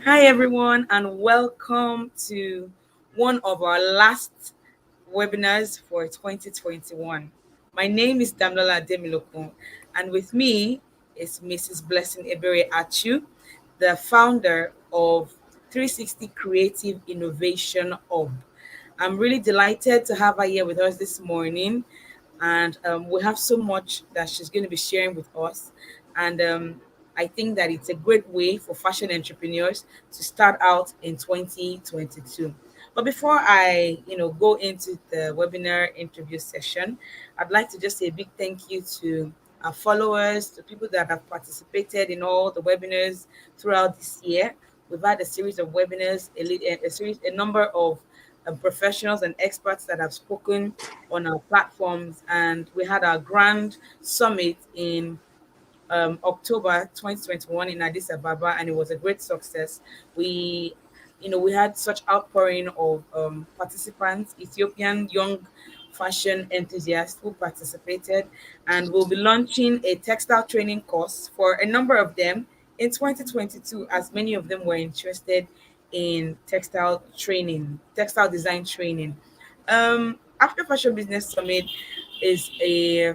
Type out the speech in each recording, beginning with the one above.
Hi, everyone, and welcome to one of our last webinars for 2021. My name is Damlola Demilokun, and with me is Mrs. Blessing Ebere Achu, the founder of 360 Creative Innovation Hub. I'm really delighted to have her here with us this morning, and we have so much that she's going to be sharing with us. And I think that it's a great way for fashion entrepreneurs to start out in 2022. But before I go into the webinar interview session, I'd like to just say a big thank you to our followers, to people that have participated in all the webinars throughout this year. We've had a series of webinars, a number of professionals and experts that have spoken on our platforms, and we had our grand summit in October 2021 in Addis Ababa, and it was a great success. We had such outpouring of participants, Ethiopian young fashion enthusiasts who participated, and we'll be launching a textile training course for a number of them in 2022, as many of them were interested in textile design training. Africa Fashion Business Summit is a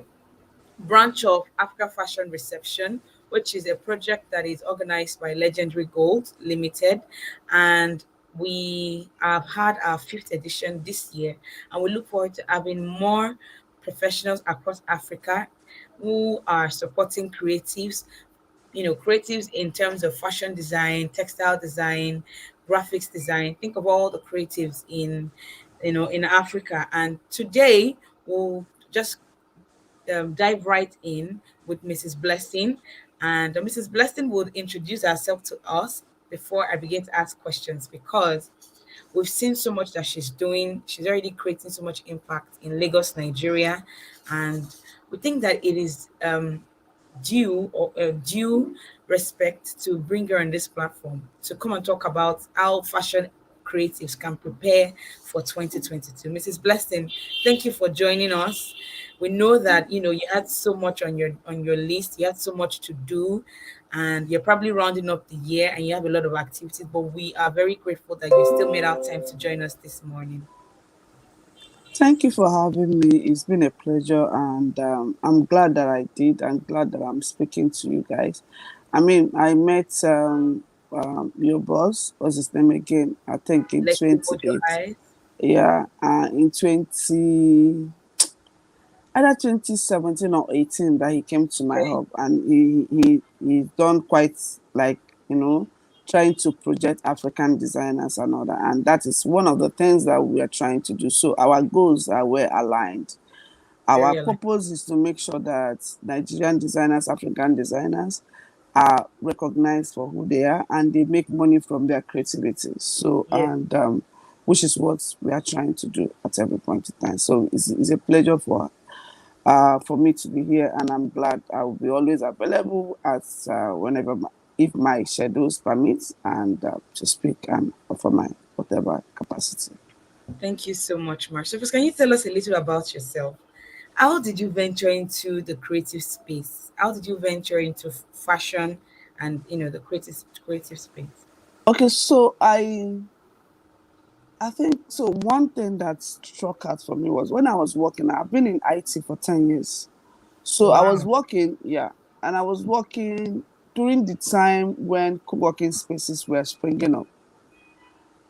branch of Africa Fashion Reception, which is a project that is organized by Legendary Gold Limited. And we have had our fifth edition this year, and we look forward to having more professionals across Africa who are supporting creatives in terms of fashion design, textile design, graphics design. Think of all the creatives in Africa. And today we'll just dive right in with Mrs. Blessing. And Mrs. Blessing would introduce herself to us before I begin to ask questions, because we've seen so much that she's doing. She's already creating so much impact in Lagos, Nigeria. And we think that it is due respect to bring her on this platform to come and talk about how fashion creatives can prepare for 2022. Mrs. Blessing, thank you for joining us. We know that you had so much on your list, you had so much to do, and you're probably rounding up the year and you have a lot of activities, but we are very grateful that you still made out time to join us this morning. Thank you for having me. It's been a pleasure, and I'm glad that I did. I'm glad that I'm speaking to you guys. I mean, I met your boss. What's his name again? I think in Let's hold your 28. eyes. Yeah, in 20, either 2017 or 18 that he came to my Okay. hub, and he's done quite like you know trying to project African designers and all that, and that is one of the things that we are trying to do. So our goals are well aligned. Our Very alive. purpose is to make sure that Nigerian designers, African designers are recognized for who they are, and they make money from their creativity. So, Yeah. and which is what we are trying to do at every point in time. So it's a pleasure for me to be here, and I'm glad I will be always available as whenever if my schedules permit, and to speak and offer my whatever capacity. Thank you so much, Marcia. First, can you tell us a little about yourself? How did you venture into the creative space? How did you venture into fashion and the creative space? Okay, so I think so. One thing that struck out for me was when I was working. I've been in IT for 10 years, so I was Wow. working, yeah, and I was working during the time when co-working spaces were springing up,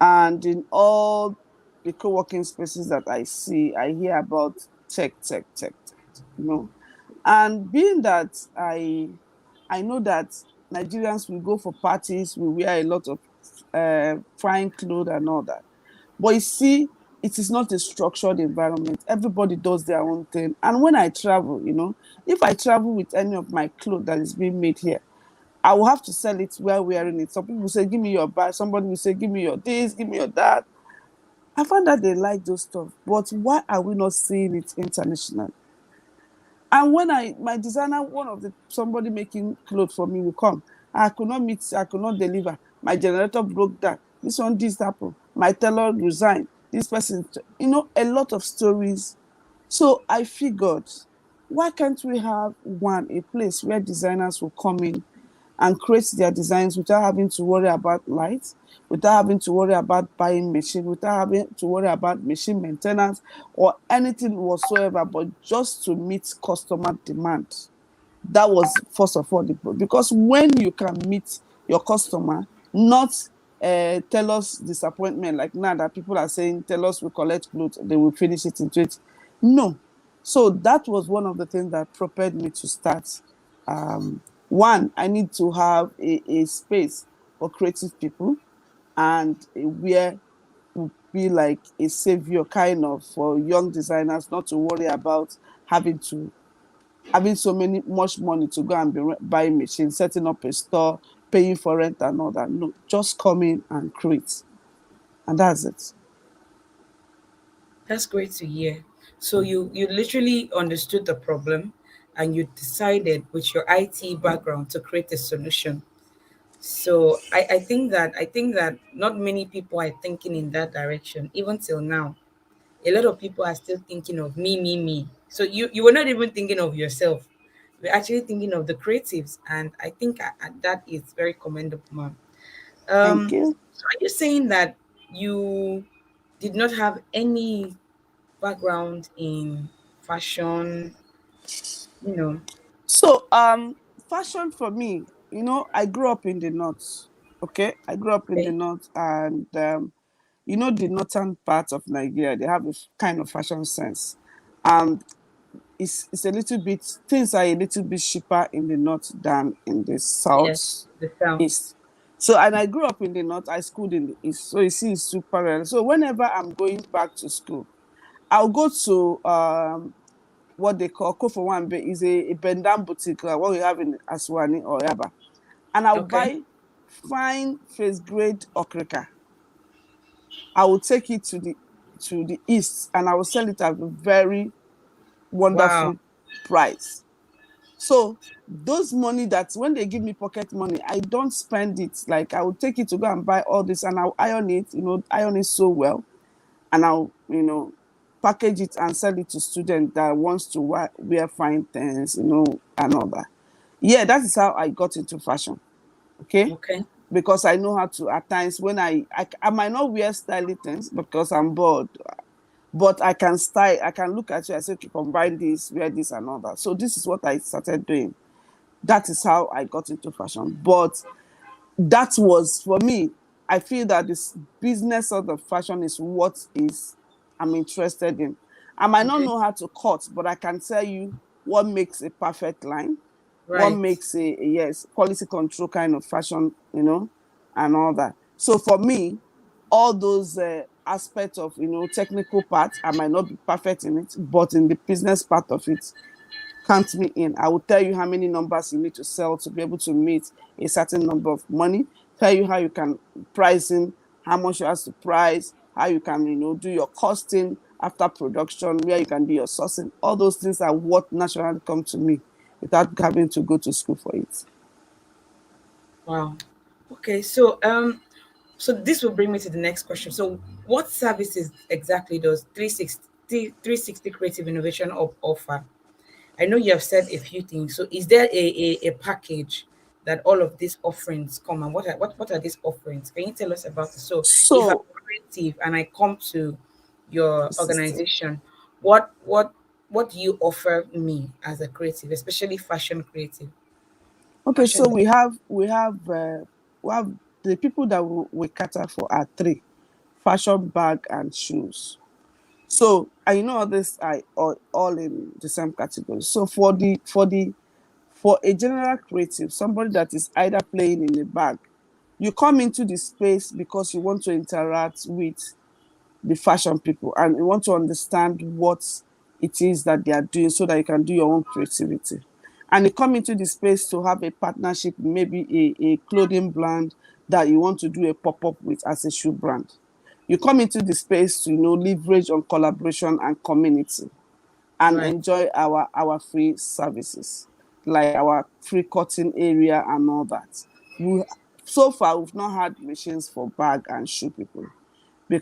and in all the co-working spaces that I see, I hear about tech, and being that I know that Nigerians will go for parties, we wear a lot of fine clothes and all that. But you see, it is not a structured environment. Everybody does their own thing. And when I travel, if I travel with any of my clothes that is being made here, I will have to sell it while wearing it. Some people say, give me your bag. Somebody will say, give me your this, give me your that. I find that they like those stuff. But why are we not seeing it internationally? And when my designer, one of the somebody making clothes for me will come. I could not deliver. My generator broke down. This happened. My tailor resigned. This person, a lot of stories. So I figured, why can't we have a place where designers will come in and create their designs without having to worry about lights, without having to worry about buying machine, without having to worry about machine maintenance or anything whatsoever, but just to meet customer demand. That was first of all because when you can meet your customer, not tell us disappointment like now that people are saying tell us we collect clothes, they will finish it in 20. No. So that was one of the things that propelled me to start. One, I need to have a space for creative people and where will be like a savior kind of for young designers not to worry about having to having so much money to go and be buying machines, setting up a store, paying for rent and all that. No, just come in and create. And that's it. That's great to hear. So you literally understood the problem and you decided with your IT background to create a solution. So I think that not many people are thinking in that direction, even till now. A lot of people are still thinking of me. So you were not even thinking of yourself. We're actually thinking of the creatives, and I think that is very commendable, ma'am. Thank you. So are you saying that you did not have any background in fashion? You know, So fashion for me, I grew up in the north. Okay. I grew up in the okay, north and the northern part of Nigeria, they have a kind of fashion sense. And it's a little bit things are a little bit cheaper in the north than in the yes, south the South. east. So and I grew up in the north, I schooled in the east. So you see it's super rare. So whenever I'm going back to school, I'll go to what they call Kofo Wambe is a Bendam boutique, like what we have in Aswani or Yaba. And I'll Okay. buy fine first grade okrika. I will take it to the east and I will sell it at a very Wow. wonderful price. So those money that when they give me pocket money, I don't spend it. Like I will take it to go and buy all this and I'll iron it, iron it so well. And I'll, package it and sell it to students that wants to wear fine things, and all that. Yeah, that is how I got into fashion. Okay. Okay. Because I know how to at times when I might not wear stylish things because I'm bored, but I can style, I can look at you and say, okay, combine this, wear this and all that. So this is what I started doing. That is how I got into fashion. But that was for me. I feel that this business of the fashion is what is I'm interested in. I might not Okay. know how to cut, but I can tell you what makes a perfect line, what Right. makes a yes quality control kind of fashion, and all that. So for me, all those aspects of technical parts, I might not be perfect in it, but in the business part of it, count me in. I will tell you how many numbers you need to sell to be able to meet a certain number of money. Tell you how you can pricing, how much you have to price, how you can, do your costing after production, where you can do your sourcing. All those things are what naturally come to me without having to go to school for it. Wow. Okay. So this will bring me to the next question. So what services exactly does 360 Creative Innovation offer? I know you have said a few things. So is there a package that all of these offerings come, and what are these offerings? Can you tell us about it? So if I'm So, creative and I come to your system. organization, what do you offer me as a creative, especially fashion creative? Okay, Fashion. so we have the people that we cater for are three: fashion, bag, and shoes. So I know this are all in the same category. So for a general creative, somebody that is either playing in the bag, you come into the space because you want to interact with the fashion people and you want to understand what it is that they are doing so that you can do your own creativity. And you come into the space to have a partnership, maybe a clothing brand that you want to do a pop-up with as a shoe brand. You come into the space to leverage on collaboration and community and Right. enjoy our free services like our free cutting area and all that. We so far we've not had machines for bag and shoe people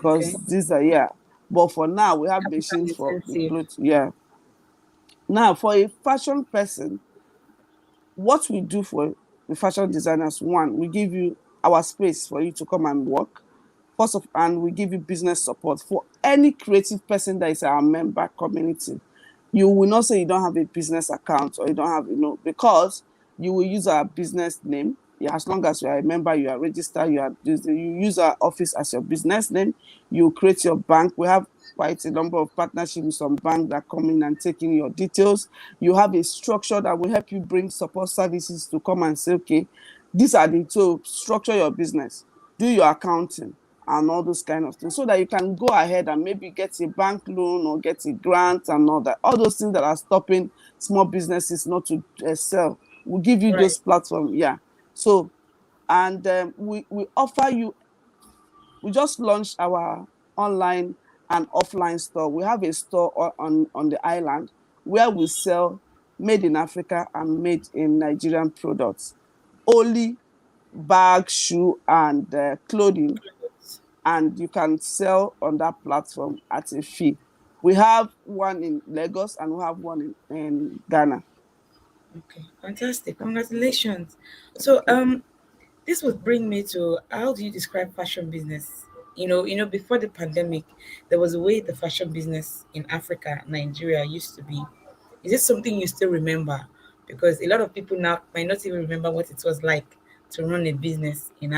Okay. because these are yeah. But for now we have Capital machines for the intensive. clothes. Yeah. Now for a fashion person, what we do for the fashion designers, one, we give you our space for you to come and work. First of, and we give you business support for any creative person that is our member community. You will not say you don't have a business account or you don't have, because you will use our business name. Yeah, as long as you are a member, you are registered, you use our office as your business name, you create your bank. We have quite a number of partnerships with some banks that come in and take in your details. You have a structure that will help you bring support services to come and say, okay, these are the, so structure your business, do your accounting and all those kind of things, so that you can go ahead and maybe get a bank loan or get a grant and all that. All those things that are stopping small businesses not to sell, we'll give you Right. those platforms. Yeah. So, and we offer you, we just launched our online and offline store. We have a store on the island where we sell made in Africa and made in Nigerian products. Only bag, shoe, and clothing, and you can sell on that platform at a fee. We have one in Lagos and we have one in Ghana. Okay, fantastic. Congratulations. So, this would bring me to, how do you describe fashion business? Before the pandemic, there was a way the fashion business in Africa, Nigeria used to be. Is it something you still remember? Because a lot of people now might not even remember what it was like to run a business in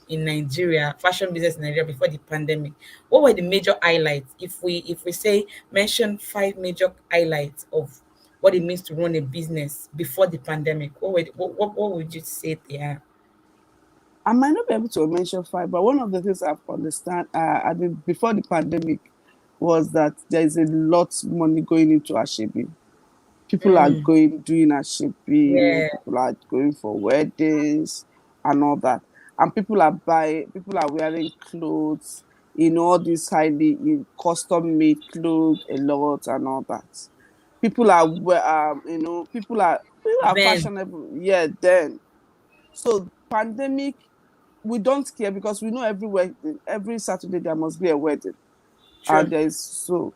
Nigeria, fashion business in Nigeria before the pandemic. What were the major highlights? If we say mention five major highlights of what it means to run a business before the pandemic, what would you say they are? I might not be able to mention five, but one of the things I've understand before the pandemic was that there is a lot money going into Ashebi. People are Mm, going doing Ashebi, yeah, people are going for weddings and all that. And people are wearing clothes, all these highly custom made clothes a lot and all that. People are then fashionable. Yeah, then. So pandemic, we don't care because we know every Saturday there must be a wedding, and true. there is so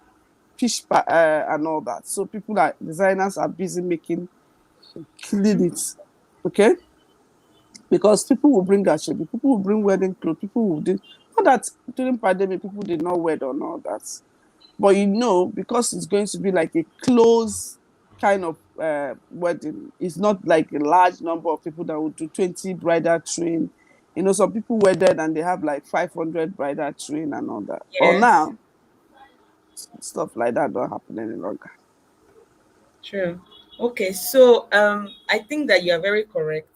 and all that. So designers are busy making, killing it. Okay, because people will bring ashebi, people will bring wedding clothes, people will do. Not that during pandemic people did not wed or all that, but because it's going to be like a close kind of wedding. It's not like a large number of people that will do 20 bridal train. Some people wedded and they have like 500 bridal train and all that. But Yes, now stuff like that don't happen any longer. true. Okay, so I think that you are very correct.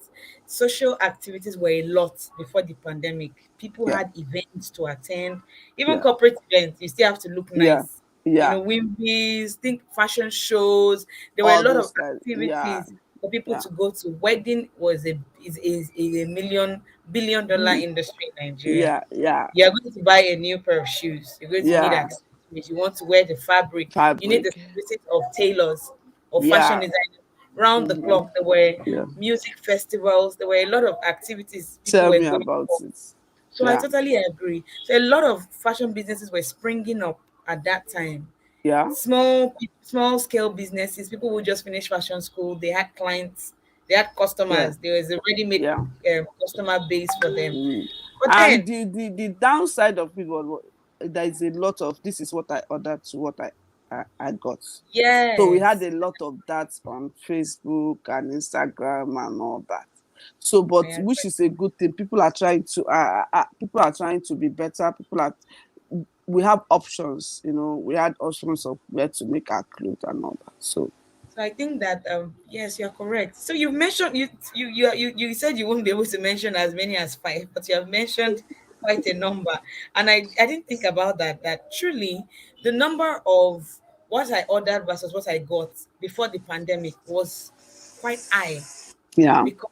Social activities were a lot before the pandemic. People Yeah, had events to attend, even yeah, corporate events. You still have to look yeah, nice. yeah. Wimbies, think fashion shows. There were a All lot of those guys. Yeah, activities for people yeah. to go to. Wedding was is a million billion dollar Mhm. industry in Nigeria. Yeah, yeah, You are going to buy a new pair of shoes. You're going to need yeah. accessories. You want to wear the fabric. You need the Fabric. services of tailors or fashion Yeah. designers round the Mhm. clock. There were Yeah. music festivals. There were a lot of activities people Tell were me going about for. it. So I Yeah. totally agree. So a lot of fashion businesses were springing up at that time. Yeah. Small scale businesses. People who just finished fashion school. They had clients. They had Yeah. customers. There was a ready-made Yeah. customer base for them. Mm. But And then, the downside of it was there is a lot of this is what I ordered to what I got. So we had yes, a lot of that on Facebook and Instagram and all that. So, but I which agree. is a good thing. People are trying to be better. We have options. We had options of where to make our clothes and all that. So, So I think that yes, you're correct. So you've mentioned you said you won't be able to mention as many as five, but you have mentioned quite a number. And I didn't think about that. That truly the number of what I ordered versus what I got before the pandemic was quite high yeah, because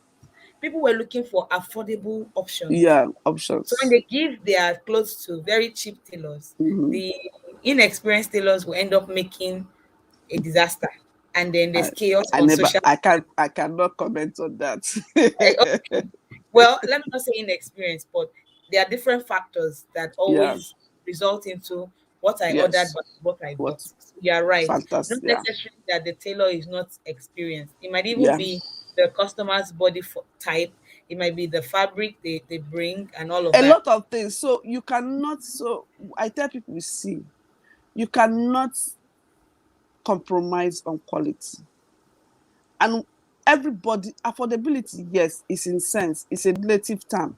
people were looking for affordable options. yeah, So when options. they give their clothes to very cheap tailors, Hmm. the inexperienced tailors will end up making a disaster, and then there's I, chaos I on never, social I cannot comment on that. okay. Well, let me not say inexperience, but there are different factors that Yeah, always result into what I ordered yes. but what I bought. What? So you're right. Not Fantastic. Yeah, necessarily that the tailor is not experienced. It might even yeah, be the customer's body type. It might be the fabric they bring and all of A that. lot of things. So you cannot. So I tell people, see, you cannot compromise on quality. And everybody, affordability, yes, is in sense, it's a relative term.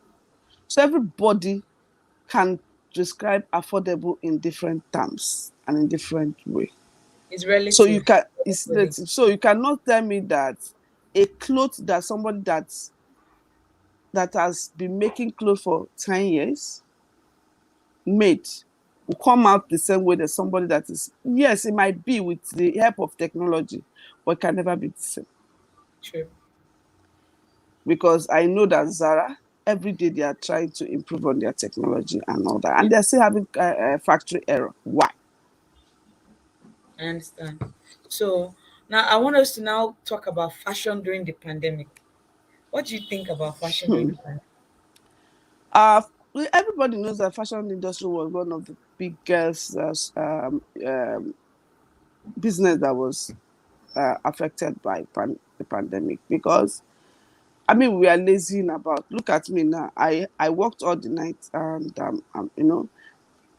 So everybody can describe affordable in different terms and in different way. It's So you relative. can, it's Really. relative. So you cannot tell me that a cloth that somebody that has been making clothes for 10 years made will come out the same way that somebody that is, yes, it might be with the help of technology, but it can never be the same. True. Because I know that Zara, every day they are trying to improve on their technology and all that, and they're still having factory error. Why? I understand. So now I want us to now talk about fashion during the pandemic. What do you think about fashion during the pandemic? Uh, Everybody knows that fashion industry was one of the biggest business that was affected by the pandemic because I mean we are lazy about. Look at me now. I worked all the night and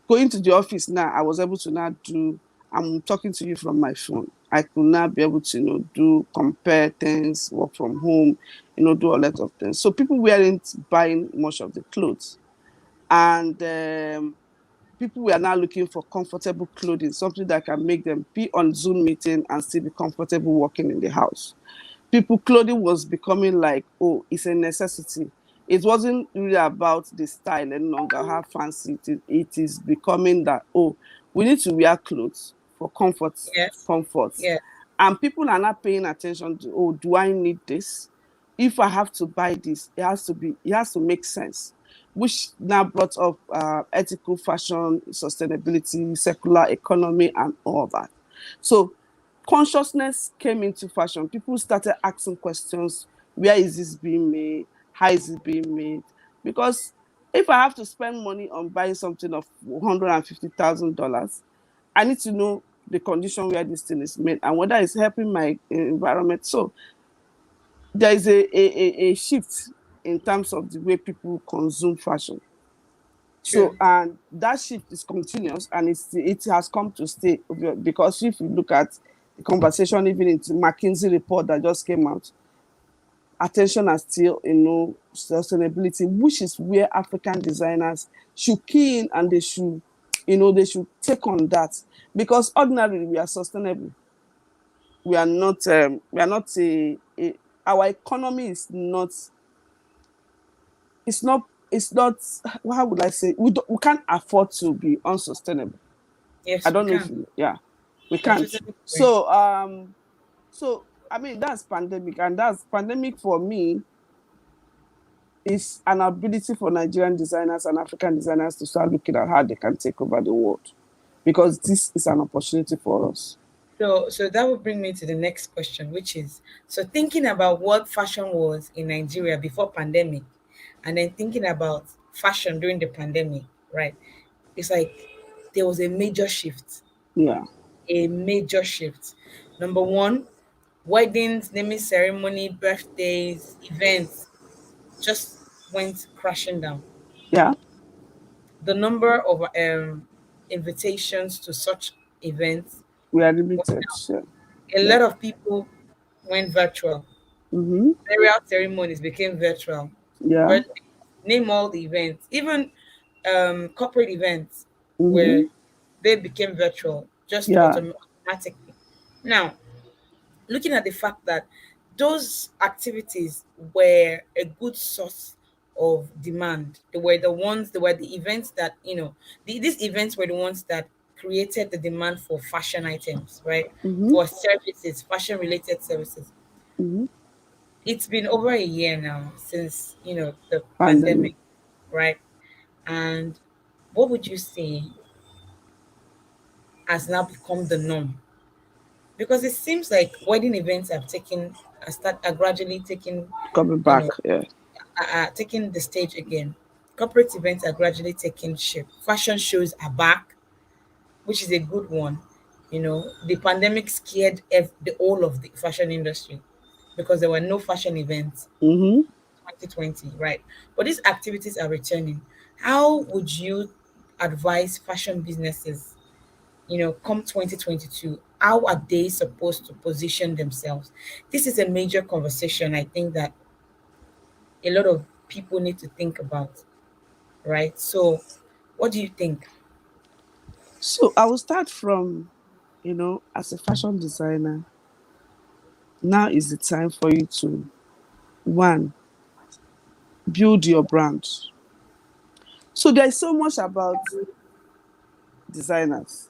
going to the office now, I was able to now do. I'm talking to you from my phone. I could now be able to, do compare things, work from home, do a lot of things. So people weren't buying much of the clothes, and people were now looking for comfortable clothing, something that can make them be on Zoom meeting and still be comfortable working in the house. People clothing was becoming like, oh, it's a necessity. It wasn't really about the style any longer, how fancy it is becoming that, oh, we need to wear clothes for Yes. comfort. Yeah. And people are not paying attention to, oh, do I need this? If I have to buy this, it has to make sense, which now brought up ethical fashion, sustainability, circular economy, and all that. So consciousness came into fashion. People started asking questions: where is this being made? How is it being made? Because if I have to spend money on buying something of $150,000, I need to know the condition where this thing is made and whether it's helping my environment. So there is a shift in terms of the way people consume fashion. So, True. and that shift is continuous and it has come to stay because if you look at the conversation, even in the McKinsey report that just came out, attention are still, sustainability, which is where African designers should key in and they should take on that because ordinarily we are sustainable. We are not our economy is not, it's not, how would I say, we can't afford to be unsustainable. I Yes, we don't know if can. you, yeah, we I can't. totally agree. So I mean that's pandemic, and that's pandemic for me is an ability for Nigerian designers and African designers to start looking at how they can take over the world, because this is an opportunity for us. So that would bring me to the next question, which is so thinking about what fashion was in Nigeria before pandemic, and then thinking about fashion during the pandemic, right? It's like there was a major shift, Yeah, a major shift. Number one, weddings, naming ceremony, birthdays, events just went crashing down. yeah, The number of invitations to such events we are went limited. down. Sure. A Yeah. lot of people went virtual. Mm-hmm. Burial ceremonies became virtual. Yeah. But name all the events, even corporate events, Mm-hmm. where they became virtual just Yeah. automatically. Now, looking at the fact that those activities were a good source of demand, they were the events that, these events were the ones that created the demand for fashion items, right? Mm-hmm. For services, fashion related services. Mm-hmm. It's been over a year now since, the Pandemic. pandemic, right? And what would you say has now become the norm? Because it seems like wedding events are gradually taking, Coming you back. know, Yeah. taking the stage again. Corporate events are gradually taking shape. Fashion shows are back, which is a good one. The pandemic scared the whole of the fashion industry. because there were no fashion events Mm-hmm. 2020, right? But these activities are returning. How would you advise fashion businesses, come 2022? How are they supposed to position themselves? This is a major conversation I think that a lot of people need to think about, right? So, what do you think? So I will start from, as a fashion designer, now is the time for you to, one, build your brand. So there's so much about designers,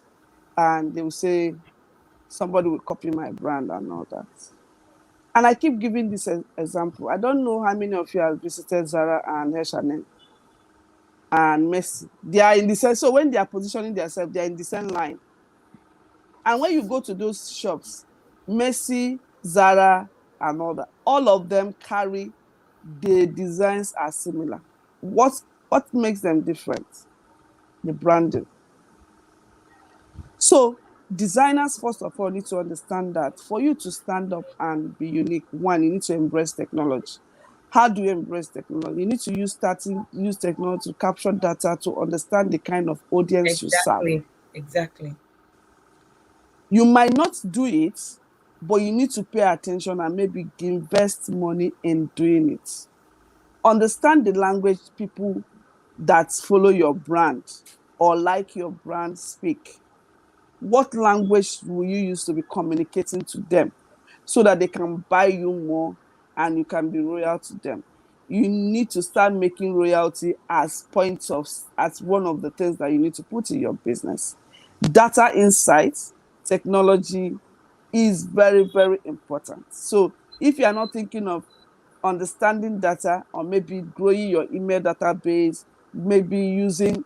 and they will say somebody will copy my brand and all that. And I keep giving this example. I don't know how many of you have visited Zara and H&M and Messi. They are in the same, so when they are positioning themselves, they are in the same line. And when you go to those shops, Messi, Zara, and all of them carry, the designs are similar. What makes them different? The branding. So designers, first of all, need to understand that for you to stand up and be unique, one, you need to embrace technology. How do you embrace technology? You need to use technology to capture data to understand the kind of audience you serve. Exactly. Exactly. You might not do it, but you need to pay attention and maybe invest money in doing it. Understand the language people that follow your brand or like your brand speak. What language will you use to be communicating to them so that they can buy you more and you can be loyal to them? You need to start making royalty as one of the things that you need to put in your business. Data insights, technology is very, very important. So if you are not thinking of understanding data or maybe growing your email database, maybe using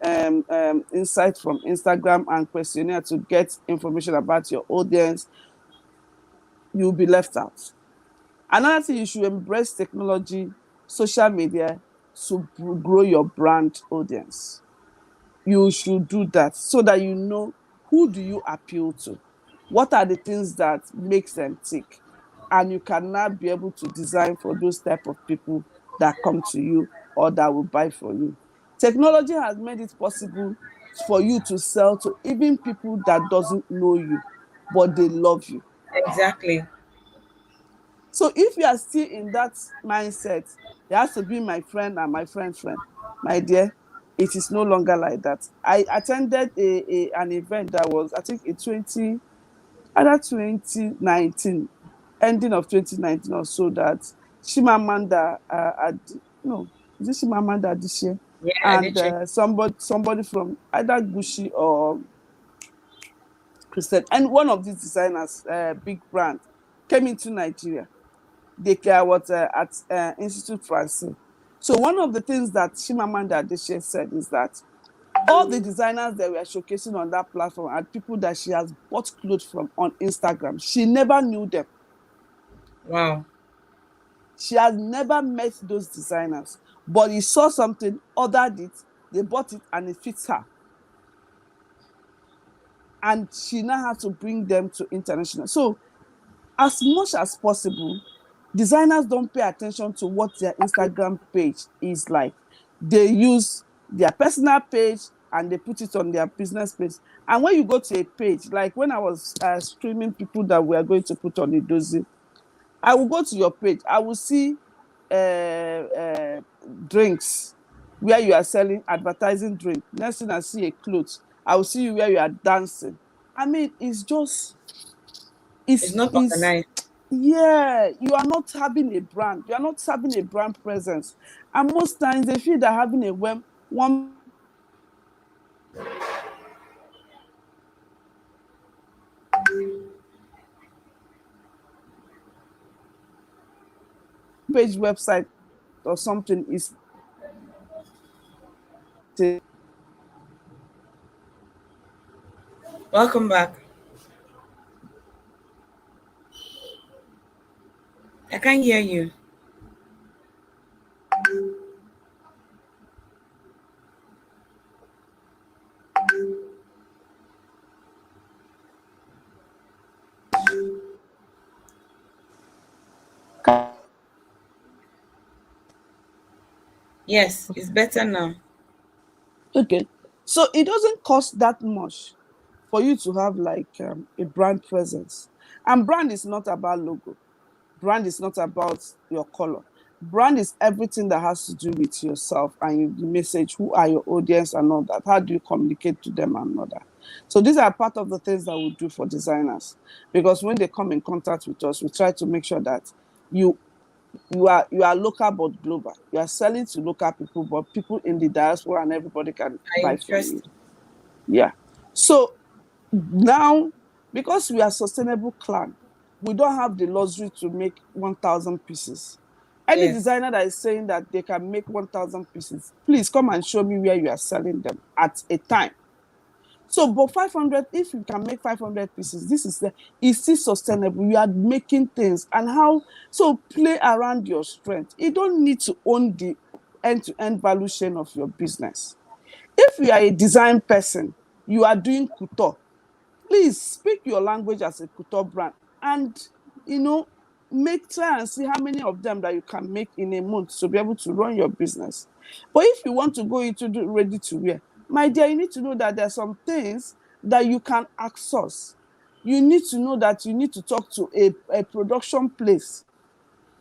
insight from Instagram and questionnaire to get information about your audience, you'll be left out. Another thing, you should embrace technology, social media to grow your brand audience. You should do that so that you know who do you appeal to, what are the things that makes them tick, and you can now be able to design for those type of people that come to you or that will buy for you. Technology has made it possible for you to sell to even people that doesn't know you, but they love you. Exactly. So if you are still in that mindset, it has to be my friend and my friend's friend, my dear, it is no longer like that. I attended an event that was, I think, in 2019, ending of 2019 or so, that Shimamanda, no, is it Shimamanda this year? Yeah, I did And check. somebody from either Gucci or Christian, and one of these designers, big brand, came into Nigeria. They was at Institute Francais. So one of the things that Shimamanda Adichie said is that all the designers that were showcasing on that platform are people that she has bought clothes from on Instagram. She never knew them. Wow. She has never met those designers, but he saw something, ordered it, they bought it, and it fits her. And she now has to bring them to international. So as much as possible, designers don't pay attention to what their Instagram page is like. They use their personal page and they put it on their business page. And when you go to a page, like when I was streaming people that we are going to put on Idozi, I will go to your page. I will see uh, uh, drinks where you are selling, advertising drink. Next thing I see a clothes. I will see you where you are dancing. I mean, it's just, It's it's, not it's organized. yeah, you are not having a brand. You are not having a brand presence. And most times they feel that having a one page website or something is Welcome back. I can't hear you. Yes, it's better now. Okay. So it doesn't cost that much for you to have like a brand presence. And brand is not about logo. Brand is not about your color. Brand is everything that has to do with yourself and the message. Who are your audience and all that? How do you communicate to them and all that? So these are part of the things that we do for designers, because when they come in contact with us, we try to make sure that you you are local but global. You are selling to local people, but people in the diaspora and everybody can I buy from you. interest. Yeah. So now, because we are sustainable clan, we don't have the luxury to make 1,000 pieces. Any Yes. designer that is saying that they can make 1,000 pieces, please come and show me where you are selling them at a time. So, but 500, if you can make 500 pieces, this is the, it's still sustainable. You are making things, and how, so play around your strength. You don't need to own the end-to-end value chain of your business. If you are a design person, you are doing couture, please speak your language as a couture brand, and you know make, try and see how many of them that you can make in a month to be able to run your business. But if you want to go into do ready to wear, my dear, you need to know that there's some things that you can outsource. You need to know that you need to talk to a production place.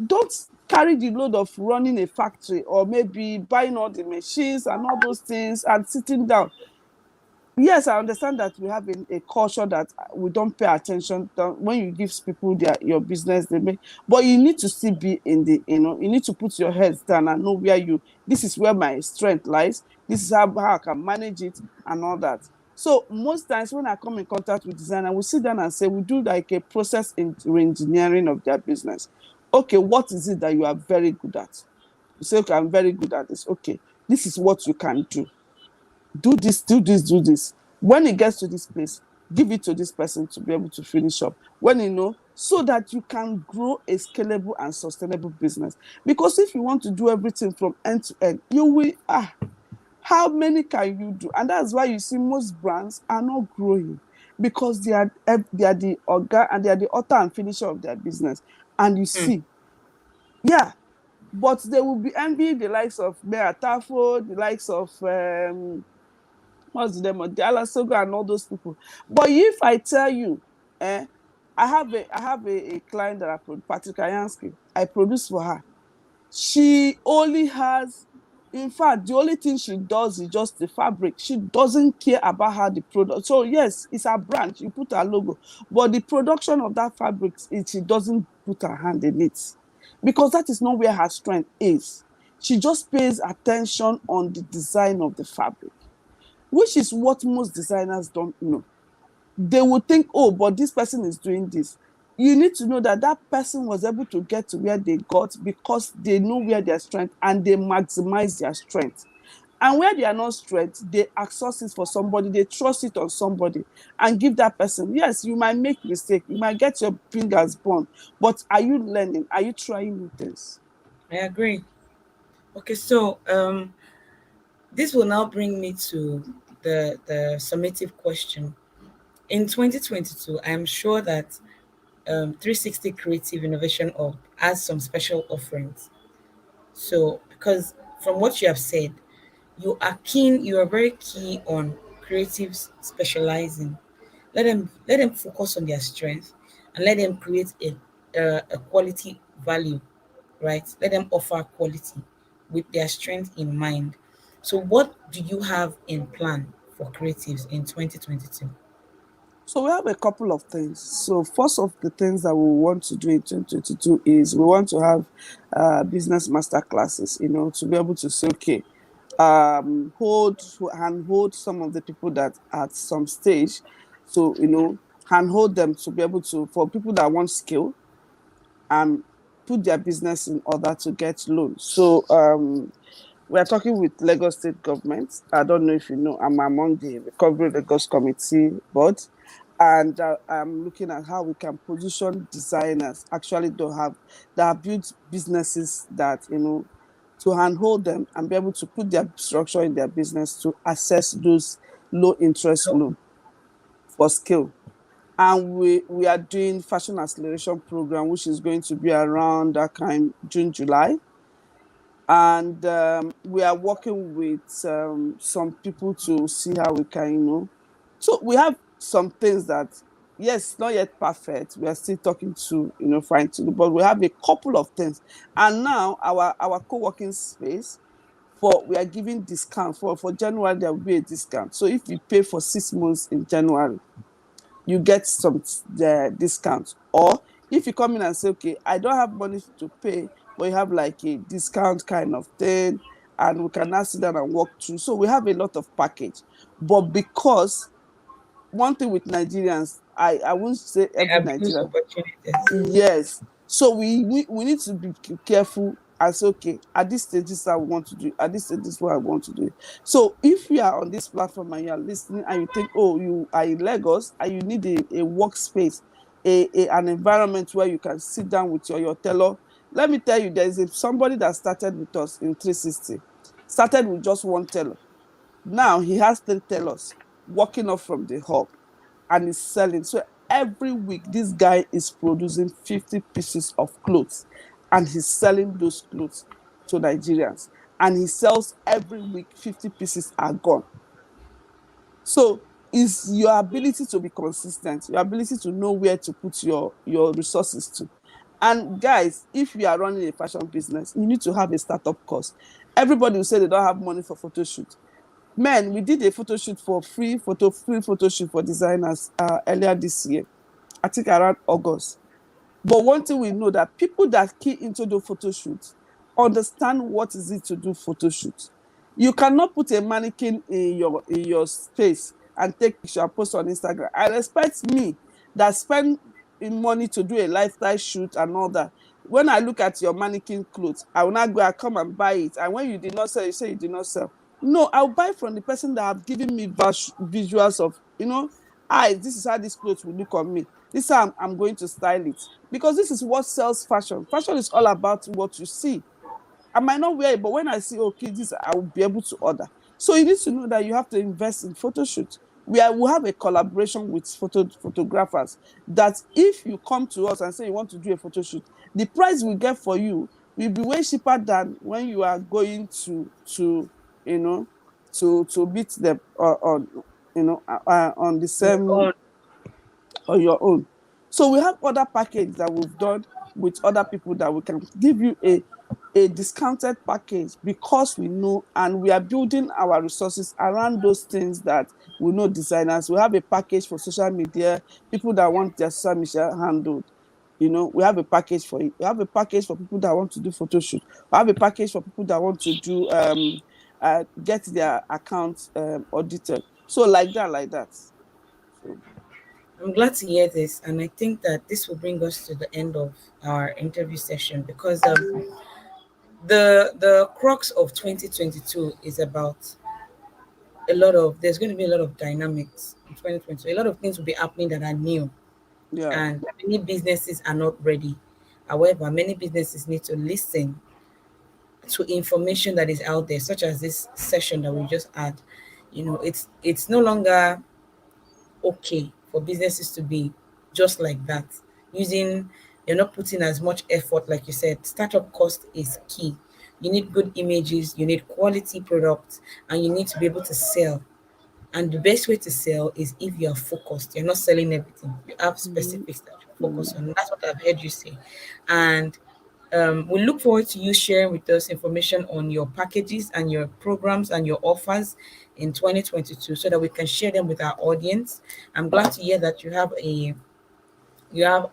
Don't carry the load of running a factory or maybe buying all the machines and all those things and sitting down. Yes, I understand that we have a culture that we don't pay attention when you give people your business, they make, but you need to still be in the, you need to put your heads down and know where you, this is where my strength lies, this is how I can manage it and all that. So most times when I come in contact with designer, we sit down and say, we do like a process in engineering of their business. Okay, what is it that you are very good at? You say, okay, I'm very good at this. Okay, this is what you can do. Do this, do this, do this. When it gets to this place, give it to this person to be able to finish up. When you know, so that you can grow a scalable and sustainable business. Because if you want to do everything from end to end, you will, how many can you do? And that's why you see most brands are not growing, because they are the organ and they are the author and finisher of their business. And you Hmm. see, yeah, but they will be envying the likes of Mea Tafo, the likes of what's the name of Diala Sogo and all those people. But if I tell you, eh, I have a client that Patrick Kayansky, I produce for her. She only has, in fact, the only thing she does is just the fabric. She doesn't care about how the product. So yes, it's her brand. You put her logo, but the production of that fabric, she doesn't put her hand in it, because that is not where her strength is. She just pays attention on the design of the fabric, which is what most designers don't know. They will think, oh, but this person is doing this. You need to know that that person was able to get to where they got because they know where their strength and they maximize their strength. And where they are not strength, they access it for somebody, they trust it on somebody and give that person. Yes, you might make mistake, you might get your fingers burned, but are you learning? Are you trying new things? I agree. Okay, so this will now bring me to the summative question. In 2022, I am sure that 360 Creative Innovation Hub has some special offerings. So, because from what you have said, you are very keen on creatives specializing. Let them focus on their strength and let them create a quality value, right? Let them offer quality with their strength in mind. So, what do you have in plan for creatives in 2022? So we have a couple of things. So first of the things that we want to do in 2022 is we want to have business master classes, to be able to say, okay, hold some of the people that at some stage, so handhold them to be able to, for people that want skill and put their business in order to get loans. So we are talking with Lagos State government. I don't know if you know, I'm among the Recovery Lagos Committee board, and I'm looking at how we can position designers actually to have that have built businesses that to handhold them and be able to put their structure in their business to access those low interest No. loan for skill. And we are doing fashion acceleration program, which is going to be around that kind June, July. And we are working with some people to see how we can, so we have some things that, yes, not yet perfect, we are still talking to, fine to, but we have a couple of things. And now our co-working space, for we are giving discount for January. There will be a discount. So if you pay for 6 months in January, you get some discount. Or if you come in and say, okay, I don't have money to pay, but you have like a discount kind of thing, and we can now sit down and walk through. So we have a lot of package. But because one thing with Nigerians, I won't say They every abuse Nigerian. opportunities. Yes. So we need to be careful and say, okay, at this stage, this is how we want to do it. At this stage, this is what I want to do it. So if you are on this platform and you are listening and you think, oh, you are in Lagos and you need a workspace, an environment where you can sit down with your tailor, let me tell you, there is somebody that started with us in 360, started with just one tailor. Now he has 3 tailors working off from the hub and is selling. So every week, this guy is producing 50 pieces of clothes and he's selling those clothes to Nigerians. And he sells every week, 50 pieces are gone. So it's your ability to be consistent, your ability to know where to put your resources to. And guys, if you are running a fashion business, you need to have a startup cost. Everybody will say they don't have money for photo shoot. Man, we did a photo shoot for free photo shoot for designers earlier this year. I think around August. But one thing we know, that people that key into the photo shoots understand what is it to do photo shoots. You cannot put a mannequin in your space and take picture and post on Instagram. I respect me that spend money to do a lifestyle shoot and all that. When I look at your mannequin clothes, I will not go and come and buy it. And when you did not sell, you say you did not sell. No, I'll buy from the person that have given me visuals of, this is how this clothes will look on me. This is how I'm going to style it. Because this is what sells fashion. Fashion is all about what you see. I might not wear it, but when I see, okay, this, I will be able to order. So you need to know that you have to invest in photo shoots. We have a collaboration with photographers, that if you come to us and say you want to do a photo shoot, the price we get for you will be way cheaper than when you are going to you know to meet them on the Your same, own. on your own. So we have other packages that we've done with other people that we can give you a discounted package, because we know, and we are building our resources around those things that we know. Designers, we have a package for social media, people that want their social media handled. We have a package for it. We have a package for people that want to do photo shoot. We have a package for people that want to do get their accounts audited. So like that. So, I'm glad to hear this, and I think that this will bring us to the end of our interview session because the crux of 2022 is about there's going to be a lot of dynamics in 2022. A lot of things will be happening that are new, yeah. and many businesses are not ready. However, many businesses need to listen to information that is out there, such as this session that we just had. It's no longer okay for businesses to be just like that. Using You're not putting as much effort, like you said. Startup cost is key. You need good images, you need quality products, and you need to be able to sell. And the best way to sell is if you are focused. You're not selling everything. You have Mhm. specifics that you focus Mhm. on. That's what I've heard you say. And we look forward to you sharing with us information on your packages and your programs and your offers in 2022 so that we can share them with our audience. I'm glad to hear that you have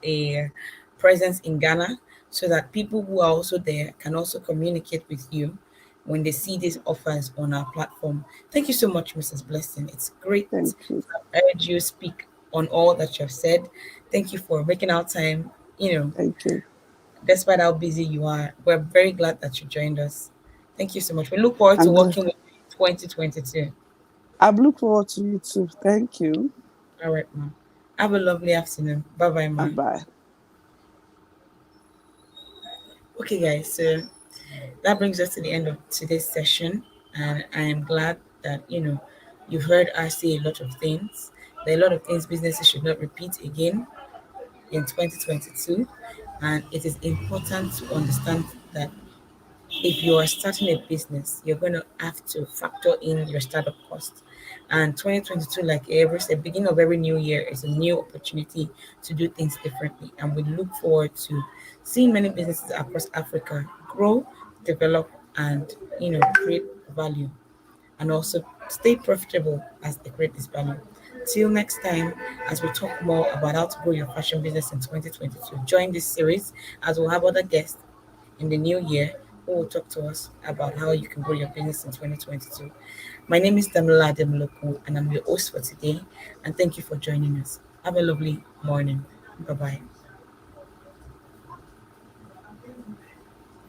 a presence in Ghana so that people who are also there can also communicate with you when they see these offers on our platform. Thank you so much, Mrs. Blessing. It's great to Thank you. have heard you speak on all that you have said. Thank you for making our time, Thank you. despite how busy you are. We're very glad that you joined us. Thank you so much. We look forward to I'm glad. working with you in 2022. I look forward to you too. Thank you. All right, ma. Have a lovely afternoon. Bye bye, Bye ma. bye. Okay, guys. So that brings us to the end of today's session, and I am glad that you've heard us say a lot of things. There are a lot of things businesses should not repeat again in 2022, and it is important to understand that if you are starting a business, you're going to have to factor in your startup costs. And 2022, like every the beginning of every new year, is a new opportunity to do things differently. And we look forward to seeing many businesses across Africa grow, develop, and create value, and also stay profitable as they create this value. Till next time, as we talk more about how to grow your fashion business in 2022, join this series as we'll have other guests in the new year who will talk to us about how you can grow your business in 2022. My name is Damola Ademuloku, and I'm your host for today. And thank you for joining us. Have a lovely morning. Bye bye.